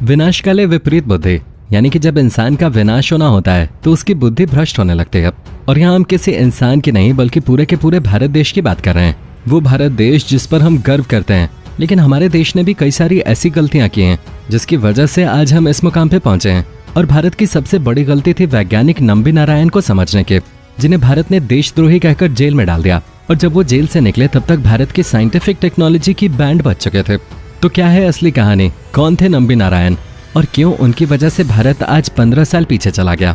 विनाशकाले विपरीत बुद्धि, यानी कि जब इंसान का विनाश होना होता है तो उसकी बुद्धि भ्रष्ट होने लगती है। और यहाँ हम किसी इंसान की नहीं बल्कि पूरे के पूरे भारत देश की बात कर रहे हैं। वो भारत देश जिस पर हम गर्व करते हैं, लेकिन हमारे देश ने भी कई सारी ऐसी गलतियां की हैं जिसकी वजह से आज हम इस मुकाम पे पहुंचे हैं। और भारत की सबसे बड़ी गलती थी वैज्ञानिक नंबी नारायण को समझने के, जिन्हें भारत ने देशद्रोही कहकर जेल में डाल दिया। और जब वो जेल से निकले तब तक भारत की साइंटिफिक टेक्नोलॉजी की बैंड बज चुके थे। तो क्या है असली कहानी, कौन थे नंबी नारायण और क्यों उनकी वजह से भारत आज 15 साल पीछे चला गया?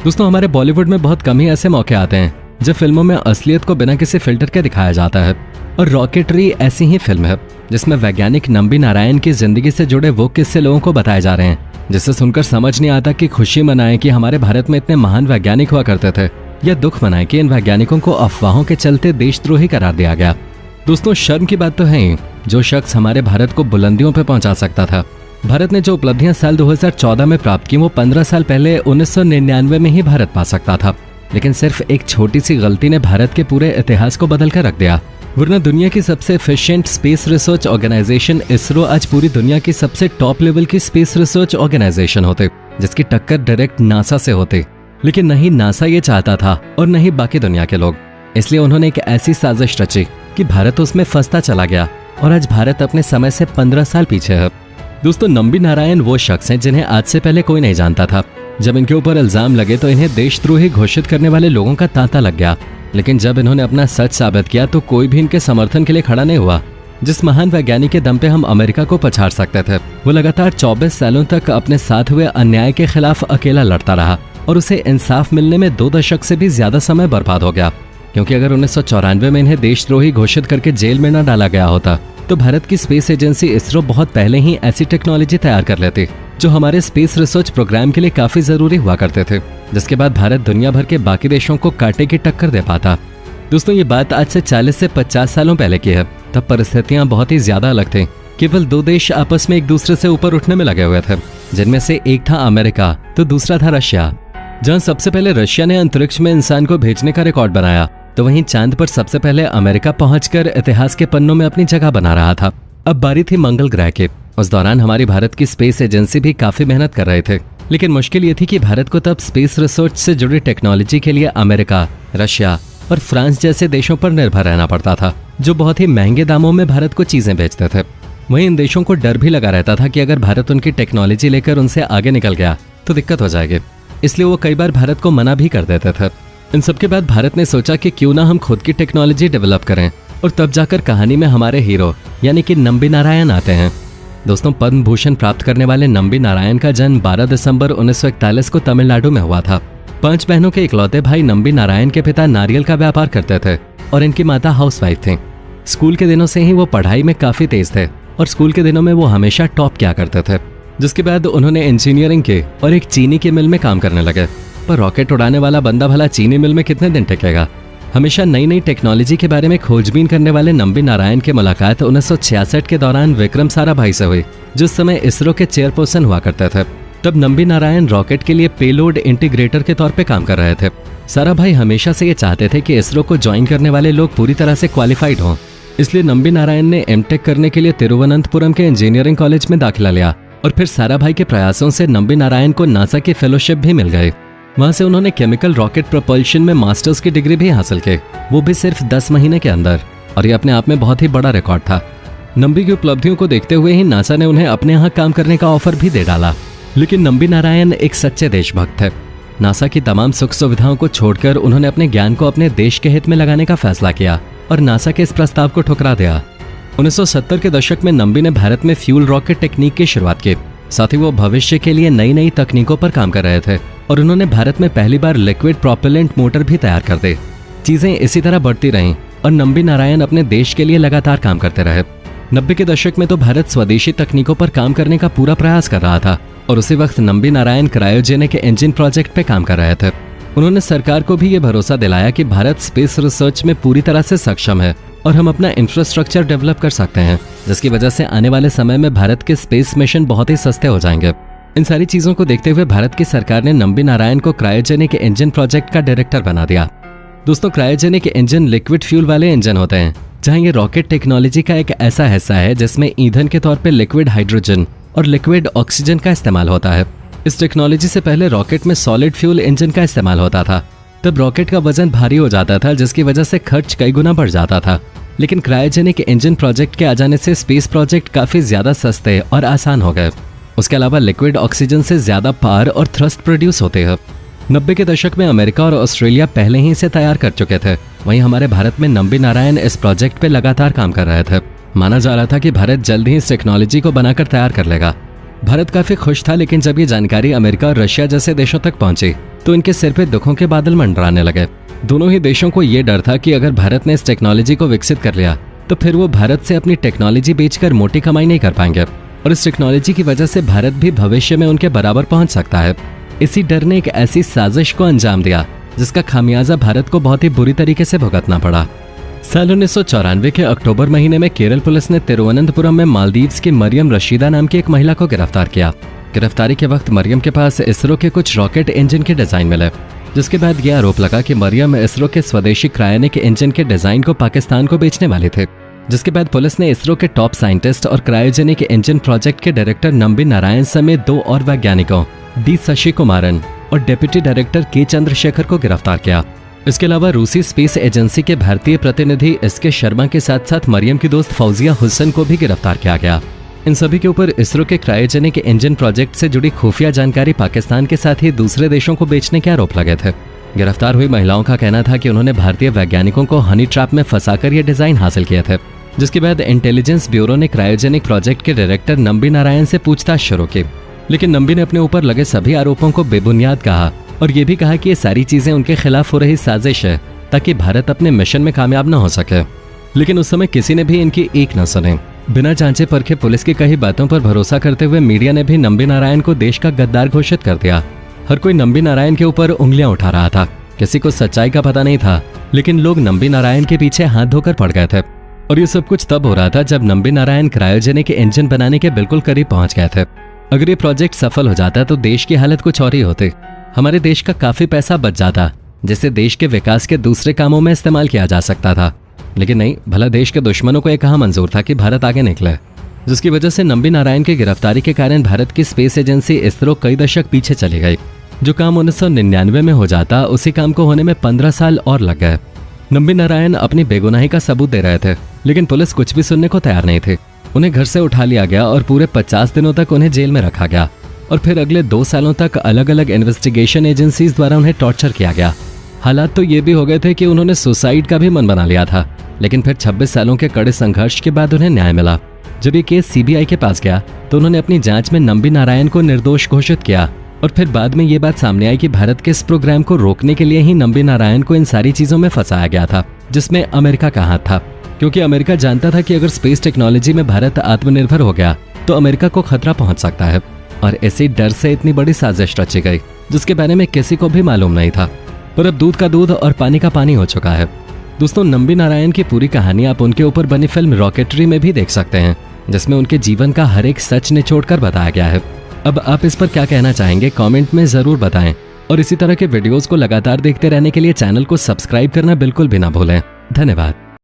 दोस्तों, हमारे बॉलीवुड में बहुत कम ही ऐसे मौके आते हैं जब फिल्मों में असलियत को बिना किसी फिल्टर के दिखाया जाता है। और रॉकेटरी ऐसी ही फिल्म है जिसमें वैज्ञानिक नंबी नारायण की जिंदगी से जुड़े वो किस्से लोगों को बताए जा रहे हैं, जिससे सुनकर समझ नहीं आता कि खुशी मनाएं कि हमारे भारत में इतने महान वैज्ञानिक हुआ करते थे, या दुख मनाएं कि इन वैज्ञानिकों को अफवाहों के चलते देशद्रोही करार दिया गया। दोस्तों, शर्म की बात तो है ही, जो शख्स हमारे भारत को बुलंदियों पर पहुंचा सकता था। भारत ने जो उपलब्धियां साल 2014 में प्राप्त की, वो 15 साल पहले 1999 में ही भारत पा सकता था। लेकिन सिर्फ एक छोटी सी गलती ने भारत के पूरे इतिहास को बदल कर रख दिया। वरना दुनिया की सबसे efficient space research organisation ISRO आज पूरी दुनिया की सबसे टॉप लेवल की स्पेस रिसर्च ऑर्गेनाइजेशन होते, जिसकी टक्कर डायरेक्ट नासा से होती। लेकिन नहीं नासा ये चाहता था और नहीं बाकी दुनिया के लोग। इसलिए उन्होंने एक ऐसी साजिश रची कि भारत उसमें फंसता चला गया और आज भारत अपने समय से 15 साल पीछे है। दोस्तों, नंबी नारायण वो शख्स हैं जिन्हें आज से पहले कोई नहीं जानता था। जब इनके ऊपर इल्जाम लगे तो इन्हें देशद्रोही घोषित करने वाले लोगों का तांता लग गया। लेकिन जब इन्होंने अपना सच साबित किया तो कोई भी इनके समर्थन के लिए खड़ा नहीं हुआ। जिस महान वैज्ञानिक के दम पे हम अमेरिका को पछाड़ सकते थे, वो लगातार 24 सालों तक अपने साथ हुए अन्याय के खिलाफ अकेला लड़ता रहा और उसे इंसाफ मिलने में 2 दशक से भी ज्यादा समय बर्बाद हो गया। क्योंकि अगर 1994 में इन्हें देशद्रोही घोषित करके जेल में न डाला गया होता तो भारत की स्पेस एजेंसी इसरो बहुत पहले ही ऐसी टेक्नोलॉजी तैयार कर लेती जो हमारे स्पेस रिसर्च प्रोग्राम के लिए काफी जरूरी हुआ करते थे, जिसके बाद भारत दुनिया भर के बाकी देशों को कांटे की टक्कर दे पाता। दोस्तों, ये बात आज से 40 से 50 सालों पहले की है। तब परिस्थितियां बहुत ही ज्यादा अलग थी। केवल 2 देश आपस में एक दूसरे से ऊपर उठने में लगे हुए थे, जिनमें से एक था अमेरिका तो दूसरा था रशिया। जहाँ सबसे पहले रशिया ने अंतरिक्ष में इंसान को भेजने का रिकॉर्ड बनाया, तो वहीं चांद पर सबसे पहले अमेरिका पहुंचकर इतिहास के पन्नों में अपनी जगह बना रहा था। अब बारी थी मंगल ग्रह की। उस दौरान हमारी भारत की स्पेस एजेंसी भी काफी मेहनत कर रहे थे। लेकिन मुश्किल ये थी कि भारत को तब स्पेस रिसर्च से जुड़ी टेक्नोलॉजी के लिए अमेरिका, रशिया और फ्रांस जैसे देशों पर निर्भर रहना पड़ता था, जो बहुत ही महंगे दामों में भारत को चीजें बेचते थे। वहीं इन देशों को डर भी लगा रहता था कि अगर भारत उनकी टेक्नोलॉजी लेकर उनसे आगे निकल गया तो दिक्कत हो जाएगी। इसलिए वो कई बार भारत को मना भी कर देते थे। इन सबके बाद भारत ने सोचा कि क्यों ना हम खुद की टेक्नोलॉजी डेवलप करें, और तब जाकर कहानी में हमारे हीरो यानी कि नंबी नारायण आते हैं। दोस्तों, पद्म भूषण प्राप्त करने वाले नंबी नारायण का जन्म 12 दिसंबर 1941 को तमिलनाडु में हुआ था। 5 बहनों के इकलौते भाई नंबी नारायण के पिता नारियल का व्यापार करते थे और इनकी माता हाउसवाइफ थी। स्कूल के दिनों से ही वो पढ़ाई में काफी तेज थे और स्कूल के दिनों में वो हमेशा टॉप किया करते थे। जिसके बाद उन्होंने इंजीनियरिंग की और एक चीनी की मिल में काम करने लगे। पर रॉकेट उड़ाने वाला बंदा भला चीनी मिल में कितने दिन टिकेगा? हमेशा नई नई टेक्नोलॉजी के बारे में खोजबीन करने वाले नंबी नारायण की मुलाकात 1966 के दौरान विक्रम साराभाई से हुई, जो उस समय इसरो के चेयरपर्सन हुआ करते थे। तब नंबी नारायण रॉकेट के लिए पेलोड इंटीग्रेटर के तौर पे काम कर रहे थे। साराभाई हमेशा से ये चाहते थे कि इसरो को ज्वाइन करने वाले लोग पूरी तरह से क्वालिफाइड हों। इसलिए नंबी नारायण ने एमटेक करने के लिए तिरुवनंतपुरम के इंजीनियरिंग कॉलेज में दाखिला लिया और फिर साराभाई के प्रयासों से नंबी नारायण को नासा की फेलोशिप भी मिल गई। वहां से उन्होंने केमिकल रॉकेट प्रोपल्शन में मास्टर्स की डिग्री भी हासिल की, वो भी सिर्फ 10 महीने के अंदर। और ये अपने आप में बहुत ही बड़ा रिकॉर्ड था। नंबी की उपलब्धियों को देखते हुए ही नासा ने उन्हें अपने यहाँ काम करने का ऑफर भी दे डाला। लेकिन नंबी नारायण एक सच्चे देशभक्त थे। नासा की तमाम सुख सुविधाओं को छोड़कर उन्होंने अपने ज्ञान को अपने देश के हित में लगाने का फैसला किया और नासा के इस प्रस्ताव को ठुकरा दिया। 1970 के दशक में नंबी ने भारत में फ्यूल रॉकेट टेक्निक की शुरुआत की। साथ ही वो भविष्य के लिए नई नई तकनीकों पर काम कर रहे थे और उन्होंने भारत में पहली बार लिक्विड प्रोपेलेंट मोटर भी तैयार कर दी। चीजें इसी तरह बढ़ती रहीं और नंबी नारायण अपने देश के लिए लगातार काम करते रहे। 90 के दशक में तो भारत स्वदेशी तकनीकों पर काम करने का पूरा प्रयास कर रहा था और उसी वक्त Nambi Narayan cryogenic engine project पे काम कर रहे थे। उन्होंने सरकार को भी ये भरोसा दिलाया कि भारत स्पेस रिसर्च में पूरी तरह से सक्षम है और हम अपना इंफ्रास्ट्रक्चर डेवलप कर सकते हैं, जिसकी वजह से आने वाले समय में भारत के स्पेस मिशन बहुत ही सस्ते हो जाएंगे। इन सारी चीजों को देखते हुए भारत की सरकार ने नंबी नारायण को क्रायोजेनिक इंजन प्रोजेक्ट का डायरेक्टर बना दिया। दोस्तों, क्रायोजेनिक इंजन लिक्विड फ्यूल वाले इंजन होते हैं, जहां ये रॉकेट टेक्नोलॉजी का एक ऐसा हिस्सा है जिसमें ईंधन के तौर पर लिक्विड हाइड्रोजन और लिक्विड ऑक्सीजन का इस्तेमाल होता है। इस टेक्नोलॉजी से पहले रॉकेट में सॉलिड फ्यूल इंजन का इस्तेमाल होता था। तब रॉकेट का वजन भारी हो जाता था, जिसकी वजह से खर्च कई गुना बढ़ जाता था। लेकिन क्रायोजेनिक इंजन प्रोजेक्ट के आ जाने से स्पेस प्रोजेक्ट काफी ज्यादा सस्ते और आसान हो गए। उसके अलावा लिक्विड ऑक्सीजन से ज्यादा पावर और थ्रस्ट प्रोड्यूस होते हैं। 90 के दशक में अमेरिका और ऑस्ट्रेलिया पहले ही इसे तैयार कर चुके थे। वहीं हमारे भारत में नंबी नारायण इस प्रोजेक्ट पे लगातार काम कर रहे थे। माना जा रहा था कि भारत जल्द ही इस टेक्नोलॉजी को बनाकर तैयार कर लेगा। भारत काफी खुश था, लेकिन जब ये जानकारी अमेरिका और रशिया जैसे देशों तक पहुंची तो इनके सिर पे दुखों के बादल मंडराने लगे। दोनों ही देशों को ये डर था कि अगर भारत ने इस टेक्नोलॉजी को विकसित कर लिया तो फिर वो भारत से अपनी टेक्नोलॉजी बेचकर मोटी कमाई नहीं कर पाएंगे, और इस टेक्नोलॉजी की वजह से भारत भी भविष्य में उनके बराबर पहुंच सकता है। इसी डर ने एक ऐसी साजिश को अंजाम दिया जिसका खामियाजा भारत को बहुत ही बुरी तरीके से भुगतना पड़ा। साल 1994 के अक्टूबर महीने में केरल पुलिस ने तिरुवनंतपुरम में मालदीव्स की मरियम रशीदा नाम की एक महिला को गिरफ्तार किया। गिरफ्तारी के वक्त मरियम के पास इसरो के कुछ रॉकेट इंजन के डिजाइन मिले, जिसके बाद यह आरोप लगा कि मरियम इसरो के स्वदेशी क्रायोनिक इंजन के डिजाइन को पाकिस्तान को बेचने वाले थे। जिसके बाद पुलिस ने इसरो के टॉप साइंटिस्ट और क्रायोजेनिक इंजन प्रोजेक्ट के डायरेक्टर नंबी नारायण समेत 2 और वैज्ञानिकों डी शशि कुमारन और डेप्यूटी डायरेक्टर के चंद्रशेखर को गिरफ्तार किया। इसके अलावा रूसी स्पेस एजेंसी के भारतीय प्रतिनिधि एसके शर्मा के साथ साथ मरियम की दोस्त फौजिया हुसैन को भी गिरफ्तार किया गया। इन सभी के ऊपर इसरो के क्रायोजेनिक इंजन प्रोजेक्ट से जुड़ी खुफिया जानकारी पाकिस्तान के साथ ही दूसरे देशों को बेचने के आरोप लगे थे। गिरफ्तार हुई महिलाओं का कहना था कि उन्होंने भारतीय वैज्ञानिकों को हनी ट्रैप में फंसाकर ये डिजाइन हासिल किए थे। जिसके बाद इंटेलिजेंस ब्यूरो ने क्रायोजेनिक प्रोजेक्ट के डायरेक्टर नंबी नारायण से पूछताछ शुरू की, लेकिन नंबी ने अपने ऊपर लगे सभी आरोपों को बेबुनियाद कहा और ये भी कहा कि ये सारी चीजें उनके खिलाफ हो रही साजिश है ताकि भारत अपने मिशन में कामयाब न हो सके। लेकिन उस समय किसी ने भी इनकी एक न सुने। बिना जांचे परखे पुलिस की कही बातों पर भरोसा करते हुए मीडिया ने भी नंबी नारायण को देश का गद्दार घोषित कर दिया। हर कोई नंबी नारायण के ऊपर उंगलियां उठा रहा था। किसी को सच्चाई का पता नहीं था, लेकिन लोग नंबी नारायण के पीछे हाथ धोकर पड़ गए थे। और ये सब कुछ तब हो रहा था जब नंबी नारायण क्रायोजेनिक इंजन बनाने के बिल्कुल करीब पहुंच गए थे। अगर ये प्रोजेक्ट सफल हो जाता तो देश की हालत कुछ और ही होती। हमारे देश का काफी पैसा बच जाता, जिसे देश के विकास के दूसरे कामों में इस्तेमाल किया जा सकता था। लेकिन नहीं, भला देश के दुश्मनों को यह कहाँ मंजूर था कि भारत आगे निकले, जिसकी वजह से नंबी नारायण की गिरफ्तारी के कारण भारत की स्पेस एजेंसी इसरो कई दशक पीछे चली गई। जो काम 1999 में हो जाता, उसी काम को होने में 15 साल और लग गए। नंबी नारायण अपनी बेगुनाही का सबूत दे रहे थे, लेकिन पुलिस कुछ भी सुनने को तैयार नहीं थी। उन्हें घर से उठा लिया गया और पूरे 50 दिनों तक उन्हें जेल में रखा गया और फिर अगले 2 सालों तक अलग अलग इन्वेस्टिगेशन एजेंसीज द्वारा उन्हें टॉर्चर किया गया। हालात तो ये भी हो गए थे कि उन्होंने सुसाइड का भी मन बना लिया था, लेकिन फिर 26 सालों के कड़े संघर्ष के बाद उन्हें न्याय मिला। जब ये केस सीबीआई के पास गया तो उन्होंने अपनी जांच में नंबी नारायण को निर्दोष घोषित किया और फिर बाद में ये बात सामने आई कि भारत के इस प्रोग्राम को रोकने के लिए ही नंबी नारायण को इन सारी चीजों में फंसाया गया था, जिसमें अमेरिका का हाथ था। क्योंकि अमेरिका जानता था कि अगर स्पेस टेक्नोलॉजी में भारत आत्मनिर्भर हो गया तो अमेरिका को खतरा पहुंच सकता है, और इसी डर से इतनी बड़ी साजिश रची गई जिसके बारे में किसी को भी मालूम नहीं था। पर अब दूध का दूध और पानी का पानी हो चुका है। दोस्तों, नंबी नारायण की पूरी कहानी आप उनके ऊपर बनी फिल्म रॉकेटरी में भी देख सकते हैं, जिसमें उनके जीवन का हर एक सच निचोड़कर बताया गया है। अब आप इस पर क्या कहना चाहेंगे कमेंट में जरूर बताएं, और इसी तरह के वीडियोस को लगातार देखते रहने के लिए चैनल को सब्सक्राइब करना बिल्कुल भी ना भूलें। धन्यवाद।